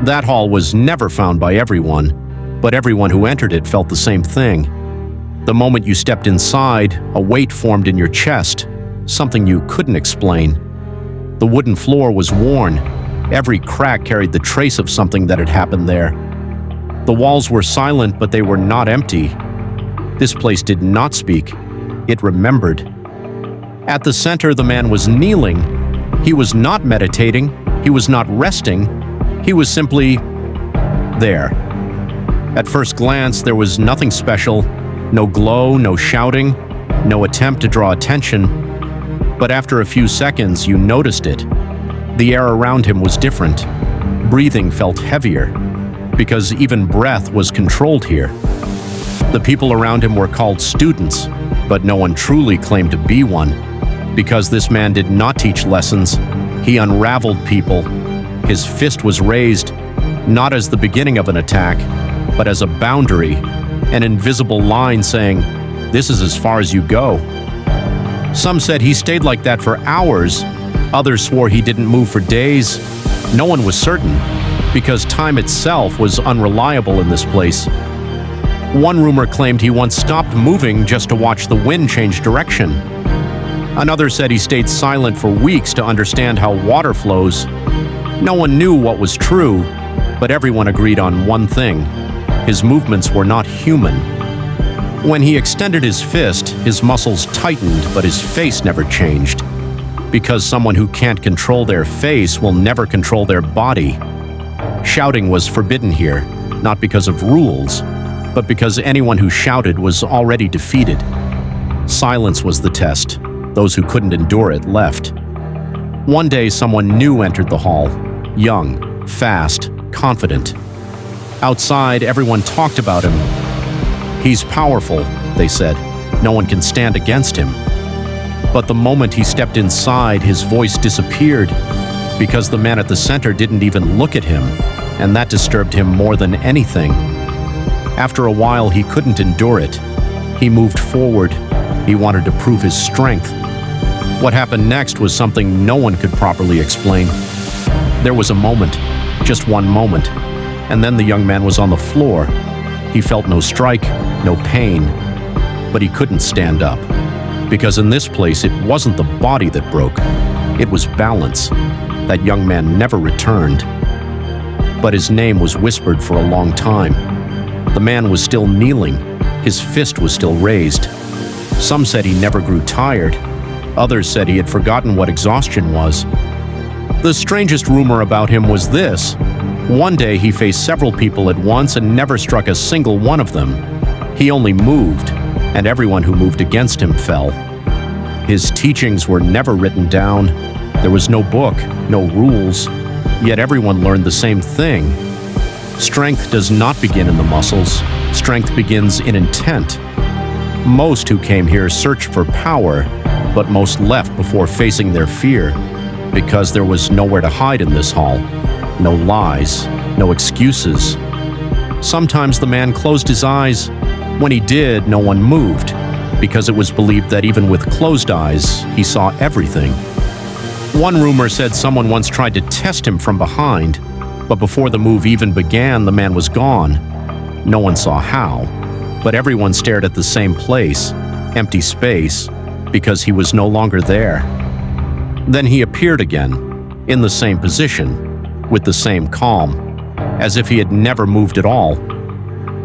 That hall was never found by everyone, but everyone who entered it felt the same thing. The moment you stepped inside, a weight formed in your chest, something you couldn't explain. The wooden floor was worn. Every crack carried the trace of something that had happened there. The walls were silent, but they were not empty. This place did not speak. It remembered. At the center, the man was kneeling. He was not meditating. He was not resting. He was simply there. At first glance, there was nothing special. No glow, no shouting, no attempt to draw attention. But after a few seconds, you noticed it. The air around him was different. Breathing felt heavier, because even breath was controlled here. The people around him were called students, but no one truly claimed to be one, because this man did not teach lessons. He unraveled people. His fist was raised, not as the beginning of an attack, but as a boundary, an invisible line saying, "This is as far as you go." Some said he stayed like that for hours. Others swore he didn't move for days. No one was certain, because time itself was unreliable in this place. One rumor claimed he once stopped moving just to watch the wind change direction. Another said he stayed silent for weeks to understand how water flows. No one knew what was true, but everyone agreed on one thing: his movements were not human. When he extended his fist, his muscles tightened, but his face never changed. Because someone who can't control their face will never control their body. Shouting was forbidden here, not because of rules, but because anyone who shouted was already defeated. Silence was the test. Those who couldn't endure it left. One day, someone new entered the hall. Young, fast, confident. Outside, everyone talked about him. "He's powerful," they said. "No one can stand against him." But the moment he stepped inside, his voice disappeared, because the man at the center didn't even look at him, and that disturbed him more than anything. After a while, he couldn't endure it. He moved forward. He wanted to prove his strength. What happened next was something no one could properly explain. There was a moment, just one moment, and then the young man was on the floor. He felt no strike, no pain, but he couldn't stand up. Because in this place, it wasn't the body that broke. It was balance. That young man never returned. But his name was whispered for a long time. The man was still kneeling. His fist was still raised. Some said he never grew tired. Others said he had forgotten what exhaustion was. The strangest rumor about him was this: one day he faced several people at once and never struck a single one of them. He only moved, and everyone who moved against him fell. His teachings were never written down. There was no book, no rules, yet everyone learned the same thing. Strength does not begin in the muscles. Strength begins in intent. Most who came here searched for power, but most left before facing their fear, because there was nowhere to hide in this hall. No lies, no excuses. Sometimes the man closed his eyes. When he did, no one moved, because it was believed that even with closed eyes, he saw everything. One rumor said someone once tried to test him from behind, but before the move even began, the man was gone. No one saw how, but everyone stared at the same place, empty space, because he was no longer there. Then he appeared again, in the same position, with the same calm, as if he had never moved at all.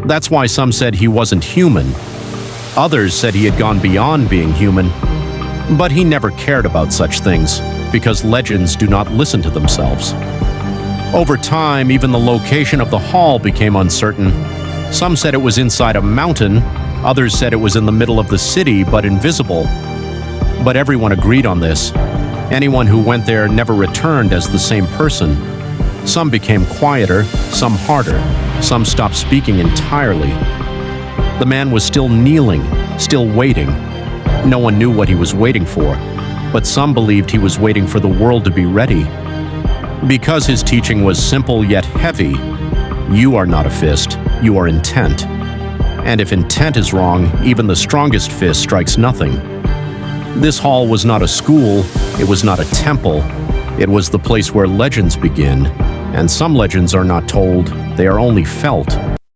That's why some said he wasn't human. Others said he had gone beyond being human. But he never cared about such things, because legends do not listen to themselves. Over time, even the location of the hall became uncertain. Some said it was inside a mountain, others said it was in the middle of the city, but invisible. But everyone agreed on this. Anyone who went there never returned as the same person. Some became quieter, some harder, some stopped speaking entirely. The man was still kneeling, still waiting. No one knew what he was waiting for, but some believed he was waiting for the world to be ready. Because his teaching was simple yet heavy, you are not a fist, you are intent. And if intent is wrong, even the strongest fist strikes nothing. This hall was not a school, it was not a temple, it was the place where legends begin, And some legends are not told, they are only felt.